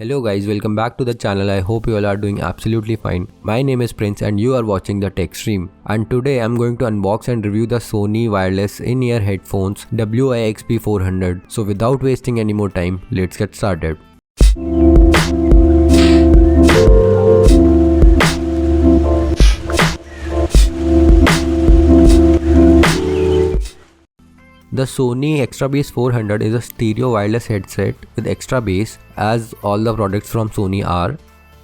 Hello guys, welcome back to the channel. I hope you all are doing absolutely fine. My name is Prince and you are watching the Tech Stream. And today I'm going to unbox and review the Sony wireless in-ear headphones WI-XP400. So without wasting any more time, let's get started. The Sony Extra Bass 400 is a stereo wireless headset with extra bass, as all the products from Sony are,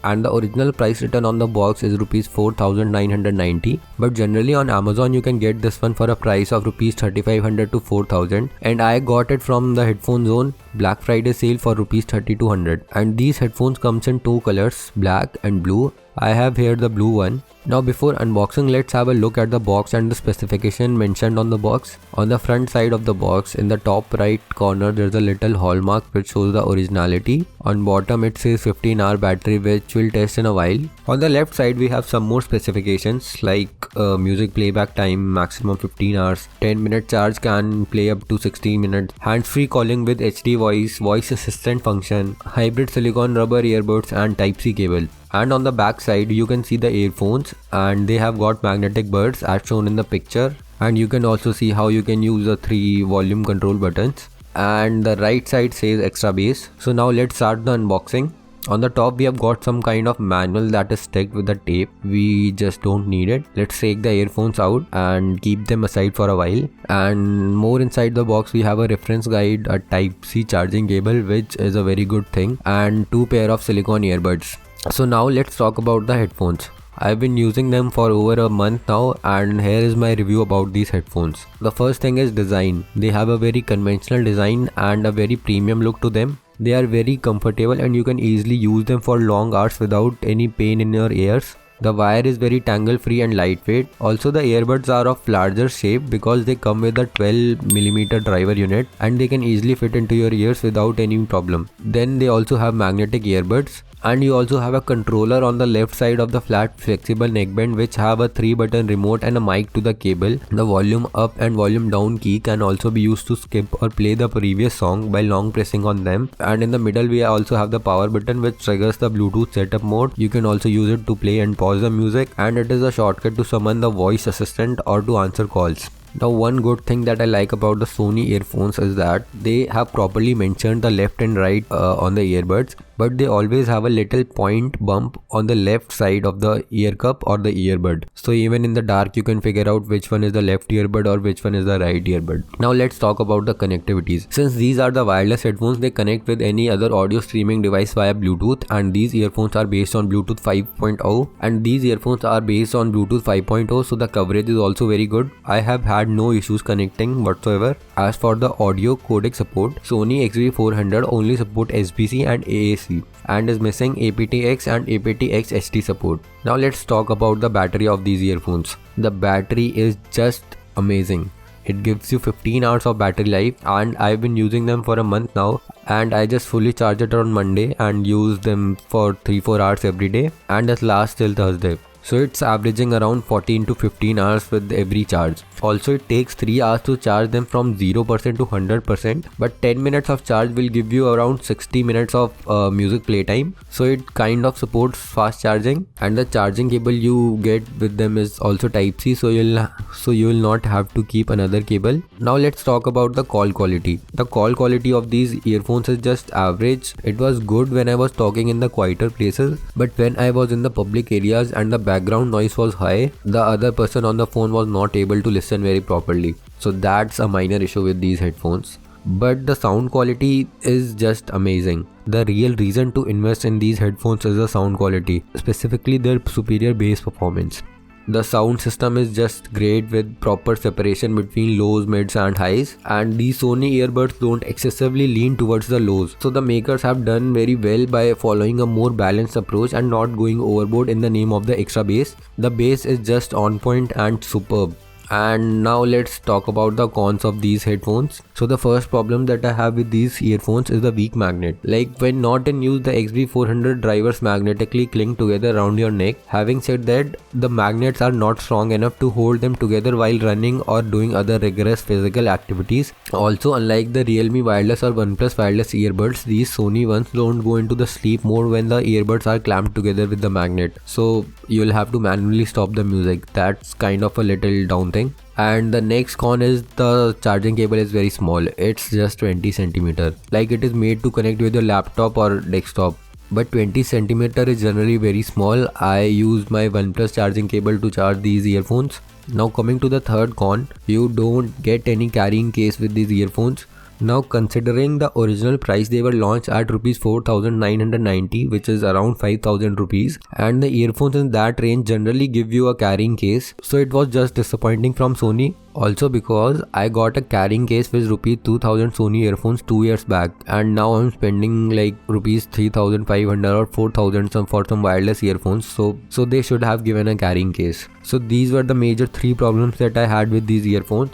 and the original price written on the box is Rs 4990, but generally on Amazon you can get this one for a price of Rs 3500 to 4000, and I got it from the Headphone Zone Black Friday sale for Rs 3200. And these headphones comes in two colors, black and blue. I have here the blue one. Now before unboxing, let's have a look at the box and the specification mentioned on the box. On the front side of the box, in the top right corner, there's a little hallmark which shows the originality. On bottom it says 15-hour battery, which we'll test in a while. On the left side we have some more specifications like music playback time maximum 15 hours, 10-minute charge can play up to 60 minutes, hands-free calling with HD voice assistant function, hybrid silicone rubber earbuds and Type-C cable. And on the back side you can see the earphones, and they have got magnetic buds as shown in the picture, and you can also see how you can use the 3 volume control buttons. And the right side says extra bass. So now let's start the unboxing. On the top we have got some kind of manual that is stuck with the tape. We just don't need it. Let's take the earphones out and keep them aside for a while. And more inside the box we have a reference guide, a Type-C charging cable, which is a very good thing, and 2 pair of silicone earbuds. So now let's talk about the headphones. I've been using them for over a month now, and here is my review about these headphones. The first thing is design. They have a very conventional design and a very premium look to them. They are very comfortable and you can easily use them for long hours without any pain in your ears. The wire is very tangle free and lightweight. Also the earbuds are of larger shape because they come with a 12mm driver unit and they can easily fit into your ears without any problem. Then they also have magnetic earbuds, and you also have a controller on the left side of the flat flexible neckband, which have a 3-button remote and a mic to the cable. The volume up and volume down key can also be used to skip or play the previous song by long pressing on them. And in the middle we also have the power button, which triggers the Bluetooth setup mode. You can also use it to play and pause the music, and it is a shortcut to summon the voice assistant or to answer calls. Now one good thing that I like about the Sony earphones is that they have properly mentioned the left and right on the earbuds, but they always have a little point bump on the left side of the ear cup or the earbud. So even in the dark you can figure out which one is the left earbud or which one is the right earbud. Now let's talk about the connectivities. Since these are the wireless headphones, they connect with any other audio streaming device via Bluetooth, and these earphones are based on Bluetooth 5.0, and these earphones are based on Bluetooth 5.0, so the coverage is also very good. I have had no issues connecting whatsoever. As for the audio codec support, Sony XB400 only support SBC and AAC and is missing aptX and aptX HD support. Now let's talk about the battery of these earphones. The battery is just amazing. It gives you 15 hours of battery life, and I've been using them for a month now, and I just fully charged it on Monday and use them for 3-4 hours every day, and it lasts till Thursday. So it's averaging around 14 to 15 hours with every charge. Also it takes 3 hours to charge them from 0% to 100%, but 10 minutes of charge will give you around 60 minutes of music playtime. So it kind of supports fast charging, and the charging cable you get with them is also Type-C, so you will not have to keep another cable. Now let's talk about the call quality. The call quality of these earphones is just average. It was good when I was talking in the quieter places, but when I was in the public areas and the background noise was high, the other person on the phone was not able to listen very properly. So that's a minor issue with these headphones. But the sound quality is just amazing. The real reason to invest in these headphones is the sound quality, specifically their superior bass performance. The sound system is just great with proper separation between lows, mids and highs, and these Sony earbuds don't excessively lean towards the lows. So the makers have done very well by following a more balanced approach and not going overboard in the name of the extra bass. The bass is just on point and superb. And now let's talk about the cons of these headphones. So the first problem that I have with these earphones is the weak magnet. Like when not in use, the XB400 drivers magnetically cling together around your neck. Having said that, the magnets are not strong enough to hold them together while running or doing other rigorous physical activities. Also, unlike the Realme wireless or OnePlus wireless earbuds, these Sony ones don't go into the sleep mode when the earbuds are clamped together with the magnet. So you'll have to manually stop the music. That's kind of a little down thing. And the next con is the charging cable is very small. It's just 20 centimeter. Like it is made to connect with your laptop or desktop. But 20 centimeter is generally very small. I use my OnePlus charging cable to charge these earphones. Now coming to the third con, you don't get any carrying case with these earphones. Now considering the original price, they were launched at rupees 4990, which is around 5000 rupees, and the earphones in that range generally give you a carrying case, so it was just disappointing from Sony. Also because I got a carrying case with rupees 2000 Sony earphones 2 years back, and now I'm spending like rupees 3500 or 4000 for some wireless earphones, so they should have given a carrying case. So these were the major 3 problems that I had with these earphones.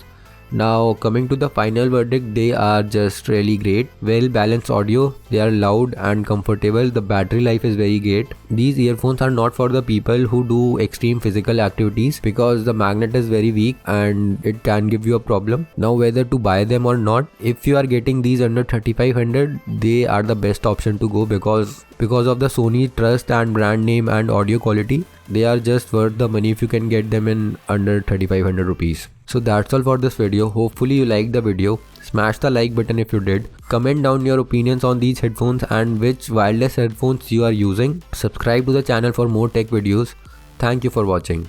Now coming to the final verdict, they are just really great. Well balanced audio, they are loud and comfortable, the battery life is very great. These earphones are not for the people who do extreme physical activities because the magnet is very weak and it can give you a problem. Now whether to buy them or not, if you are getting these under 3500, they are the best option to go because of the Sony trust and brand name and audio quality. They are just worth the money if you can get them in under 3500 rupees. So that's all for this video. Hopefully you liked the video. Smash the like button if you did. Comment down your opinions on these headphones and which wireless headphones you are using. Subscribe to the channel for more tech videos. Thank you for watching.